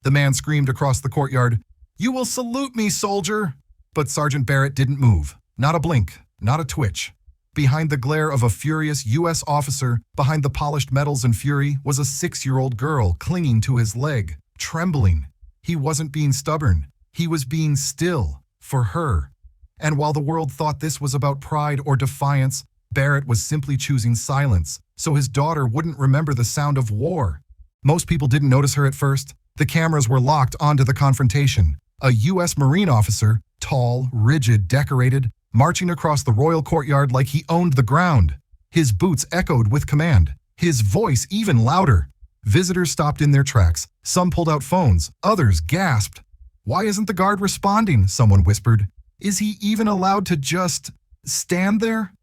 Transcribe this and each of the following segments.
The man screamed across the courtyard, "You will salute me, soldier!" But Sergeant Barrett didn't move. Not a blink, not a twitch. Behind the glare of a furious U.S. officer, behind the polished metals and fury, was a 6-year-old girl clinging to his leg, trembling. He wasn't being stubborn. He was being still, for her. And while the world thought this was about pride or defiance, Barrett was simply choosing silence, so his daughter wouldn't remember the sound of war. Most people didn't notice her at first. The cameras were locked onto the confrontation. A U.S. Marine officer, tall, rigid, decorated, marching across the royal courtyard like he owned the ground. His boots echoed with command, his voice even louder. Visitors stopped in their tracks. Some pulled out phones. Others gasped. "Why isn't the guard responding?" someone whispered. "Is he even allowed to just stand there?"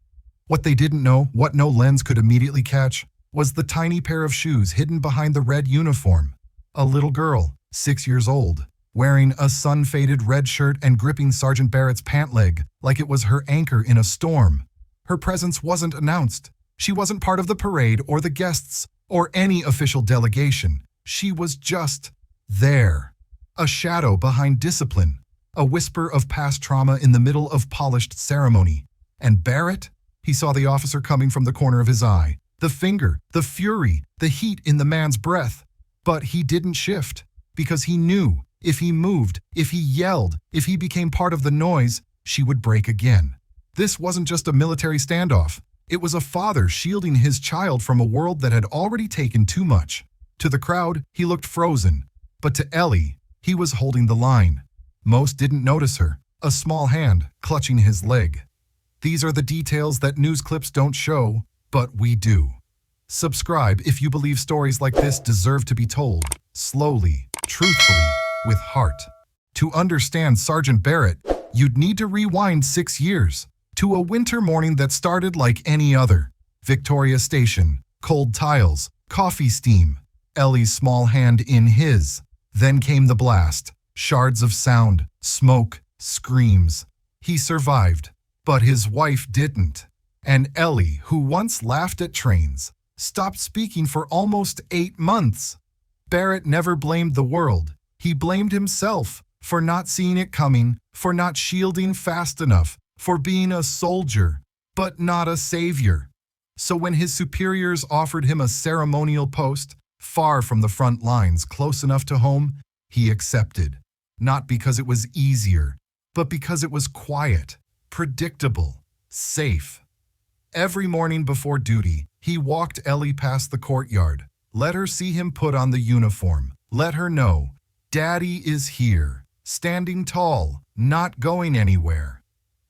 What they didn't know, what no lens could immediately catch, was the tiny pair of shoes hidden behind the red uniform. A little girl, 6 years old, wearing a sun-faded red shirt and gripping Sergeant Barrett's pant leg like it was her anchor in a storm. Her presence wasn't announced. She wasn't part of the parade or the guests or any official delegation. She was just there. A shadow behind discipline. A whisper of past trauma in the middle of polished ceremony. And Barrett? He saw the officer coming from the corner of his eye. The finger, the fury, the heat in the man's breath. But he didn't shift, because he knew if he moved, if he yelled, if he became part of the noise, she would break again. This wasn't just a military standoff. It was a father shielding his child from a world that had already taken too much. To the crowd, he looked frozen. But to Ellie, he was holding the line. Most didn't notice her, a small hand clutching his leg. These are the details that news clips don't show, but we do. Subscribe if you believe stories like this deserve to be told, slowly, truthfully, with heart. To understand Sergeant Barrett, you'd need to rewind 6 years, to a winter morning that started like any other. Victoria Station, cold tiles, coffee steam, Ellie's small hand in his. Then came the blast, shards of sound, smoke, screams. He survived, but his wife didn't. And Ellie, who once laughed at trains, stopped speaking for almost 8 months. Barrett never blamed the world. He blamed himself for not seeing it coming, for not shielding fast enough, for being a soldier, but not a savior. So when his superiors offered him a ceremonial post, far from the front lines, close enough to home, he accepted. Not because it was easier, but because it was quiet, predictable, safe. Every morning before duty, he walked Ellie past the courtyard, let her see him put on the uniform, let her know, Daddy is here, standing tall, not going anywhere.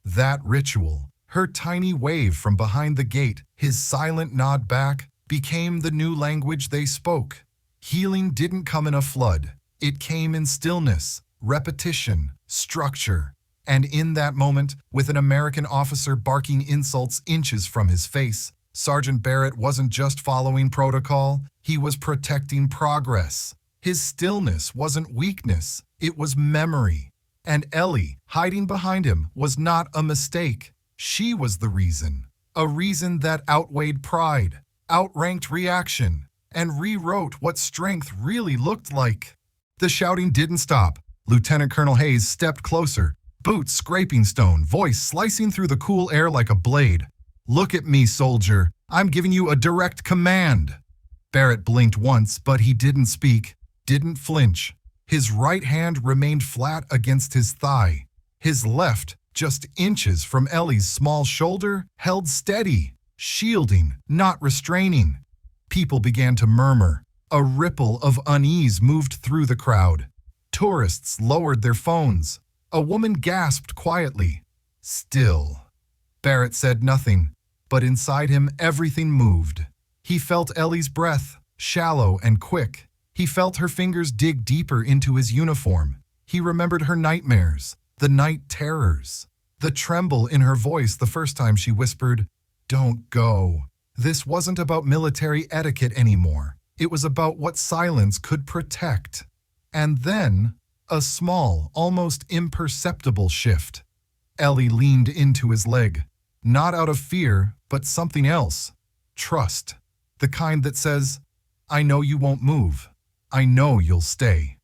That ritual, her tiny wave from behind the gate, his silent nod back, became the new language they spoke. Healing didn't come in a flood. It came in stillness, repetition, structure. And in that moment, with an American officer barking insults inches from his face, Sergeant Barrett wasn't just following protocol, he was protecting progress. His stillness wasn't weakness, it was memory. And Ellie, hiding behind him, was not a mistake. She was the reason. A reason that outweighed pride, outranked reaction, and rewrote what strength really looked like. The shouting didn't stop. Lieutenant Colonel Hayes stepped closer, boots scraping stone, voice slicing through the cool air like a blade. "Look at me, soldier. I'm giving you a direct command." Barrett blinked once, but he didn't speak, didn't flinch. His right hand remained flat against his thigh. His left, just inches from Ellie's small shoulder, held steady, shielding, not restraining. People began to murmur. A ripple of unease moved through the crowd. Tourists lowered their phones. A woman gasped quietly. Still. Barrett said nothing, but inside him everything moved. He felt Ellie's breath, shallow and quick. He felt her fingers dig deeper into his uniform. He remembered her nightmares, the night terrors, the tremble in her voice the first time she whispered, "Don't go." This wasn't about military etiquette anymore. It was about what silence could protect. And then, a small, almost imperceptible shift. Ellie leaned into his leg, not out of fear, but something else. Trust. The kind that says, "I know you won't move. I know you'll stay."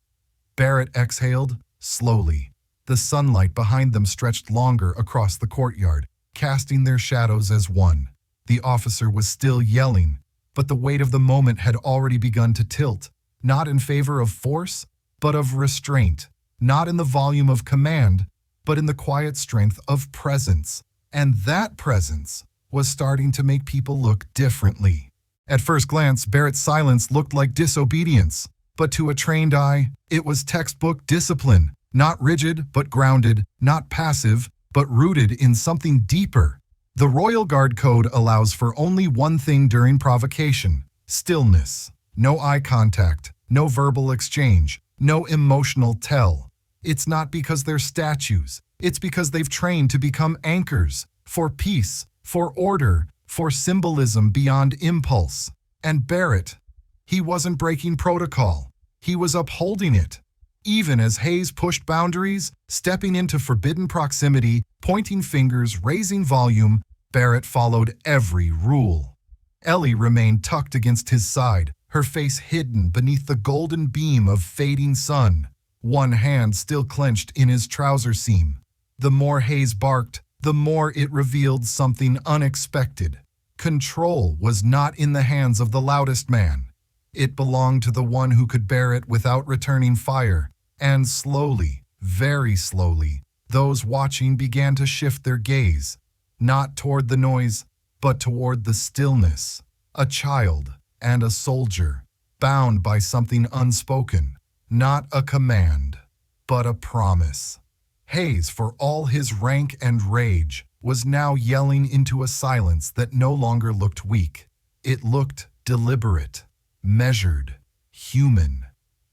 Barrett exhaled, slowly. The sunlight behind them stretched longer across the courtyard, casting their shadows as one. The officer was still yelling, but the weight of the moment had already begun to tilt, not in favor of force, but of restraint, not in the volume of command, but in the quiet strength of presence. And that presence was starting to make people look differently. At first glance, Barrett's silence looked like disobedience, but to a trained eye, it was textbook discipline, not rigid but grounded, not passive but rooted in something deeper. The Royal Guard Code allows for only one thing during provocation: stillness. No eye contact, no verbal exchange, no emotional tell. It's not because they're statues. It's because they've trained to become anchors for peace, for order, for symbolism beyond impulse. And Barrett, he wasn't breaking protocol. He was upholding it. Even as Hayes pushed boundaries, stepping into forbidden proximity, pointing fingers, raising volume, Barrett followed every rule. Ellie remained tucked against his side, her face hidden beneath the golden beam of fading sun, one hand still clenched in his trouser seam. The more Hayes barked, the more it revealed something unexpected. Control was not in the hands of the loudest man. It belonged to the one who could bear it without returning fire. And slowly, very slowly, those watching began to shift their gaze, not toward the noise, but toward the stillness. A child and a soldier, bound by something unspoken, not a command, but a promise. Hayes, for all his rank and rage, was now yelling into a silence that no longer looked weak. It looked deliberate, measured, human.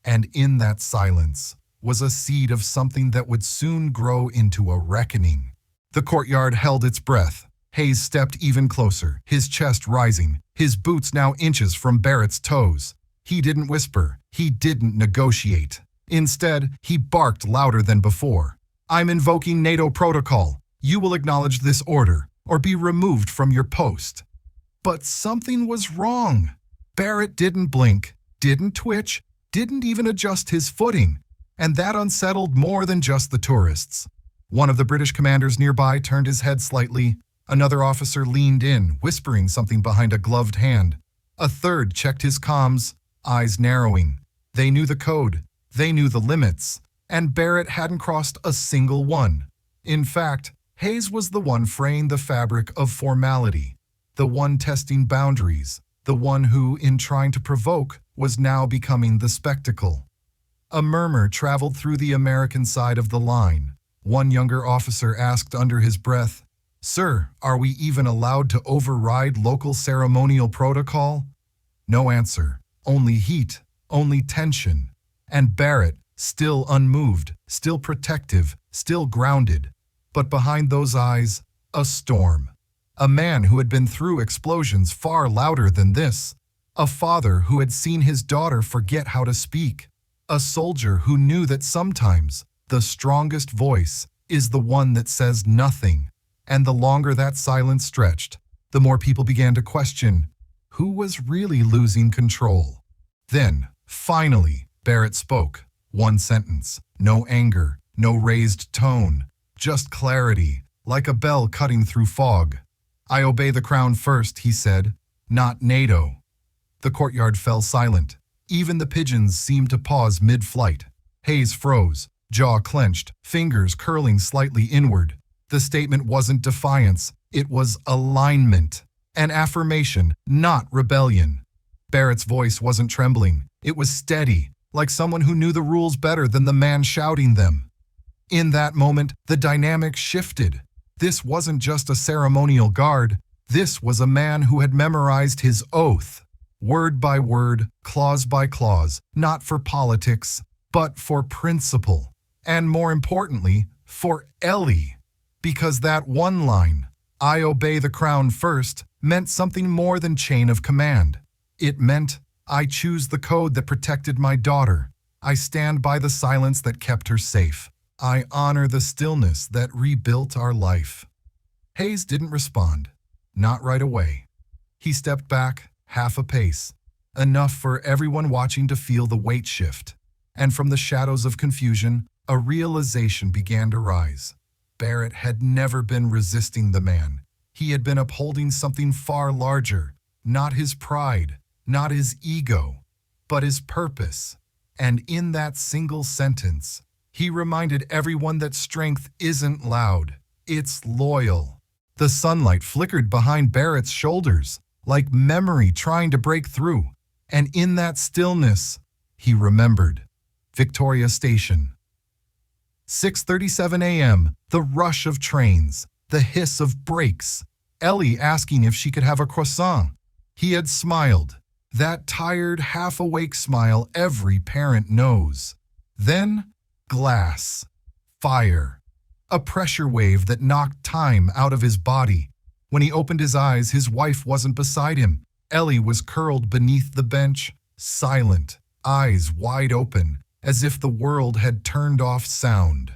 And in that silence was a seed of something that would soon grow into a reckoning. The courtyard held its breath. Hayes stepped even closer, his chest rising, his boots now inches from Barrett's toes. He didn't whisper. He didn't negotiate. Instead, he barked louder than before. "I'm invoking NATO protocol. You will acknowledge this order, or be removed from your post." But something was wrong. Barrett didn't blink, didn't twitch, didn't even adjust his footing, and that unsettled more than just the tourists. One of the British commanders nearby turned his head slightly. Another officer leaned in, whispering something behind a gloved hand. A third checked his comms, eyes narrowing. They knew the code, they knew the limits, and Barrett hadn't crossed a single one. In fact, Hayes was the one fraying the fabric of formality, the one testing boundaries, the one who, in trying to provoke, was now becoming the spectacle. A murmur traveled through the American side of the line. One younger officer asked under his breath, "Sir, are we even allowed to override local ceremonial protocol?" No answer, only heat, only tension. And Barrett, still unmoved, still protective, still grounded. But behind those eyes, a storm. A man who had been through explosions far louder than this. A father who had seen his daughter forget how to speak. A soldier who knew that sometimes the strongest voice is the one that says nothing. And the longer that silence stretched, the more people began to question who was really losing control. Then, finally, Barrett spoke. One sentence, no anger, no raised tone, just clarity, like a bell cutting through fog. "I obey the Crown first," he said, "not NATO." The courtyard fell silent. Even the pigeons seemed to pause mid-flight. Hayes froze, jaw clenched, fingers curling slightly inward. The statement wasn't defiance, it was alignment. An affirmation, not rebellion. Barrett's voice wasn't trembling. It was steady, like someone who knew the rules better than the man shouting them. In that moment, the dynamic shifted. This wasn't just a ceremonial guard. This was a man who had memorized his oath, word by word, clause by clause, not for politics, but for principle. And more importantly, for Ellie. Because that one line, "I obey the Crown first," meant something more than chain of command. It meant, I choose the code that protected my daughter. I stand by the silence that kept her safe. I honor the stillness that rebuilt our life. Hayes didn't respond. Not right away. He stepped back, half a pace. Enough for everyone watching to feel the weight shift. And from the shadows of confusion, a realization began to rise. Barrett had never been resisting the man. He had been upholding something far larger, not his pride, not his ego, but his purpose. And in that single sentence, he reminded everyone that strength isn't loud, it's loyal. The sunlight flickered behind Barrett's shoulders, like memory trying to break through. And in that stillness, he remembered. Victoria Station. 6:37 a.m., the rush of trains, the hiss of brakes, Ellie asking if she could have a croissant. He had smiled, that tired, half-awake smile every parent knows. Then, glass, fire, a pressure wave that knocked time out of his body. When he opened his eyes, his wife wasn't beside him. Ellie was curled beneath the bench, silent, eyes wide open, as if the world had turned off sound.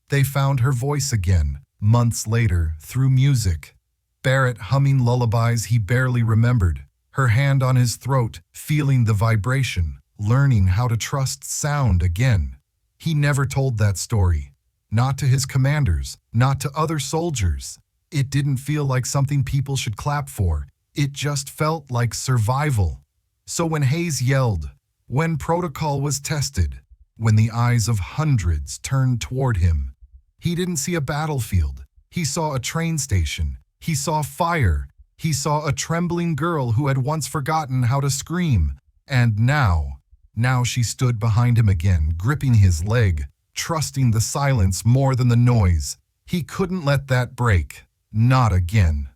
They found her voice again, months later, through music. Barrett humming lullabies he barely remembered, her hand on his throat, feeling the vibration, learning how to trust sound again. He never told that story. Not to his commanders, not to other soldiers. It didn't feel like something people should clap for. It just felt like survival. So when Hayes yelled, when protocol was tested, when the eyes of hundreds turned toward him, he didn't see a battlefield. He saw a train station. He saw fire. He saw a trembling girl who had once forgotten how to scream. And now she stood behind him again, gripping his leg, trusting the silence more than the noise. He couldn't let that break. Not again.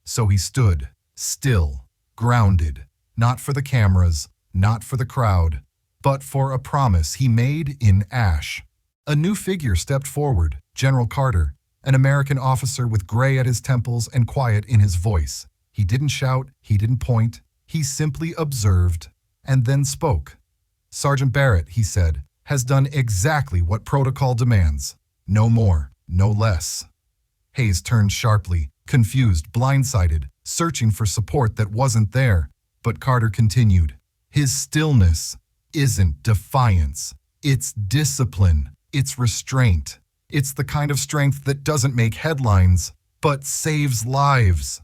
So he stood, still, grounded, not for the cameras, not for the crowd, but for a promise he made in ash. A new figure stepped forward, General Carter, an American officer with gray at his temples and quiet in his voice. He didn't shout, he didn't point, he simply observed, and then spoke. Sergeant Barrett, he said, has done exactly what protocol demands. No more, no less. Hayes turned sharply, confused, blindsided, searching for support that wasn't there. But Carter continued. His stillness isn't defiance. It's discipline. It's restraint. It's the kind of strength that doesn't make headlines, but saves lives.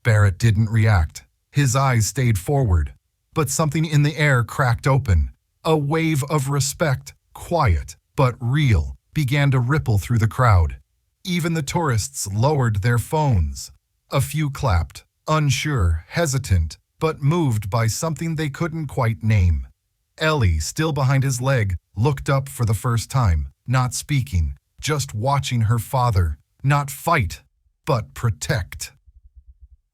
Barrett didn't react. His eyes stayed forward. But something in the air cracked open. A wave of respect, quiet but real, began to ripple through the crowd. Even the tourists lowered their phones. A few clapped, unsure, hesitant, but moved by something they couldn't quite name. Ellie, still behind his leg, looked up for the first time, not speaking, just watching her father, not fight, but protect.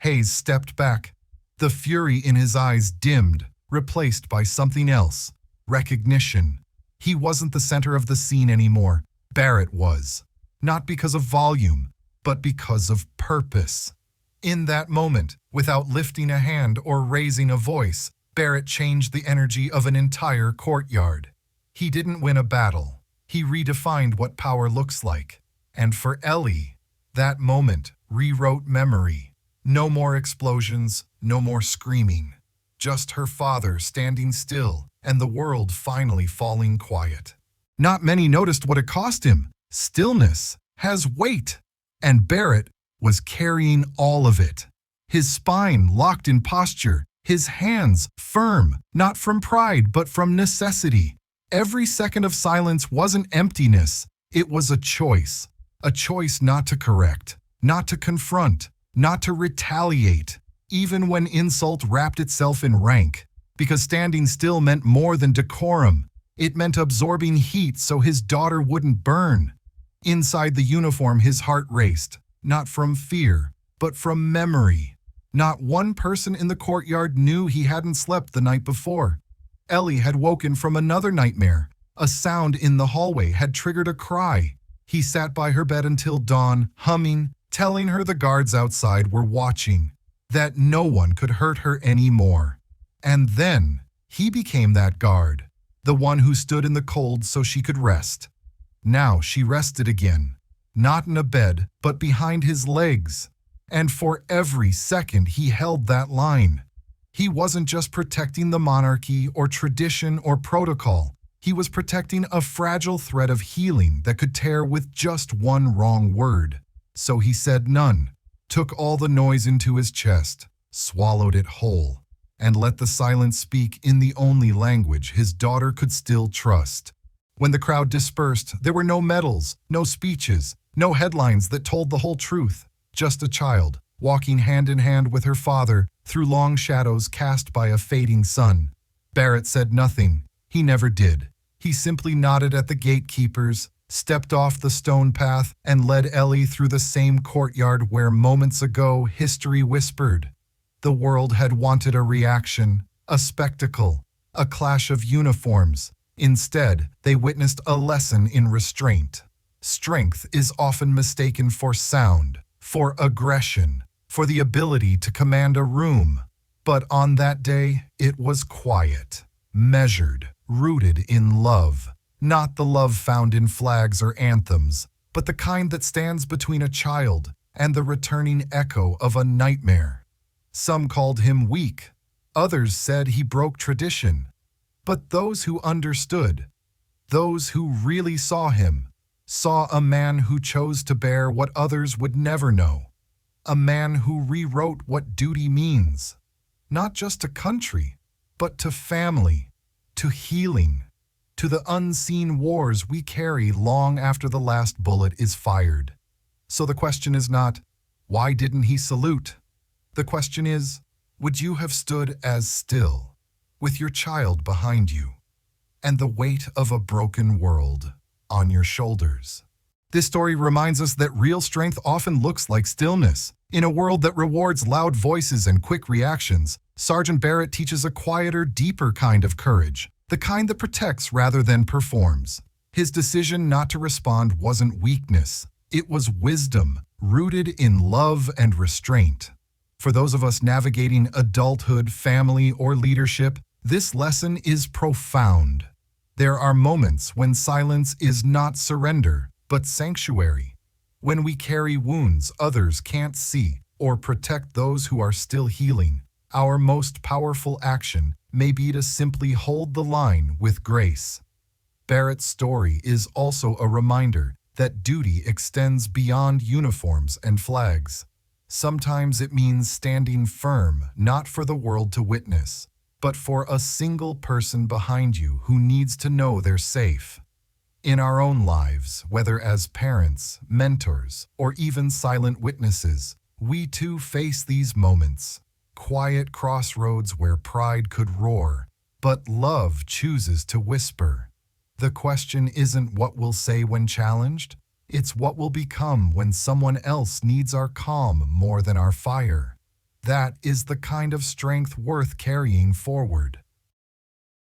Hayes stepped back. The fury in his eyes dimmed, replaced by something else. Recognition. He wasn't the center of the scene anymore. Barrett was. Not because of volume, but because of purpose. In that moment, without lifting a hand or raising a voice, Barrett changed the energy of an entire courtyard. He didn't win a battle. He redefined what power looks like. And for Ellie, that moment rewrote memory. No more explosions, no more screaming. Just her father standing still, and the world finally falling quiet. Not many noticed what it cost him. Stillness has weight, and Barrett was carrying all of it. His spine locked in posture, his hands firm, not from pride but from necessity. Every second of silence wasn't emptiness, it was a choice not to correct, not to confront, not to retaliate, even when insult wrapped itself in rank. Because standing still meant more than decorum. It meant absorbing heat so his daughter wouldn't burn. Inside the uniform, his heart raced, not from fear, but from memory. Not one person in the courtyard knew he hadn't slept the night before. Ellie had woken from another nightmare. A sound in the hallway had triggered a cry. He sat by her bed until dawn, humming, telling her the guards outside were watching, that no one could hurt her anymore. And then he became that guard, the one who stood in the cold so she could rest. Now she rested again, not in a bed, but behind his legs. And for every second he held that line. He wasn't just protecting the monarchy or tradition or protocol. He was protecting a fragile thread of healing that could tear with just one wrong word. So he said none, took all the noise into his chest, swallowed it whole, and let the silence speak in the only language his daughter could still trust. When the crowd dispersed, there were no medals, no speeches, no headlines that told the whole truth. Just a child, walking hand in hand with her father through long shadows cast by a fading sun. Barrett said nothing. He never did. He simply nodded at the gatekeepers, stepped off the stone path, and led Ellie through the same courtyard where moments ago history whispered. The world had wanted a reaction, a spectacle, a clash of uniforms. Instead, they witnessed a lesson in restraint. Strength is often mistaken for sound, for aggression, for the ability to command a room. But on that day, it was quiet, measured, rooted in love. Not the love found in flags or anthems, but the kind that stands between a child and the returning echo of a nightmare. Some called him weak. Others said he broke tradition. But those who understood, those who really saw him, saw a man who chose to bear what others would never know. A man who rewrote what duty means, not just to country, but to family, to healing, to the unseen wars we carry long after the last bullet is fired. So the question is not, why didn't he salute? The question is, would you have stood as still, with your child behind you, and the weight of a broken world on your shoulders? This story reminds us that real strength often looks like stillness. In a world that rewards loud voices and quick reactions, Sergeant Barrett teaches a quieter, deeper kind of courage, the kind that protects rather than performs. His decision not to respond wasn't weakness. It was wisdom, rooted in love and restraint. For those of us navigating adulthood, family, or leadership, this lesson is profound. There are moments when silence is not surrender, but sanctuary. When we carry wounds others can't see or protect those who are still healing, our most powerful action may be to simply hold the line with grace. Barrett's story is also a reminder that duty extends beyond uniforms and flags. Sometimes it means standing firm, not for the world to witness, but for a single person behind you who needs to know they're safe. In our own lives, whether as parents, mentors, or even silent witnesses, we too face these moments. Quiet crossroads where pride could roar, but love chooses to whisper. The question isn't what we'll say when challenged, it's what we'll become when someone else needs our calm more than our fire. That is the kind of strength worth carrying forward.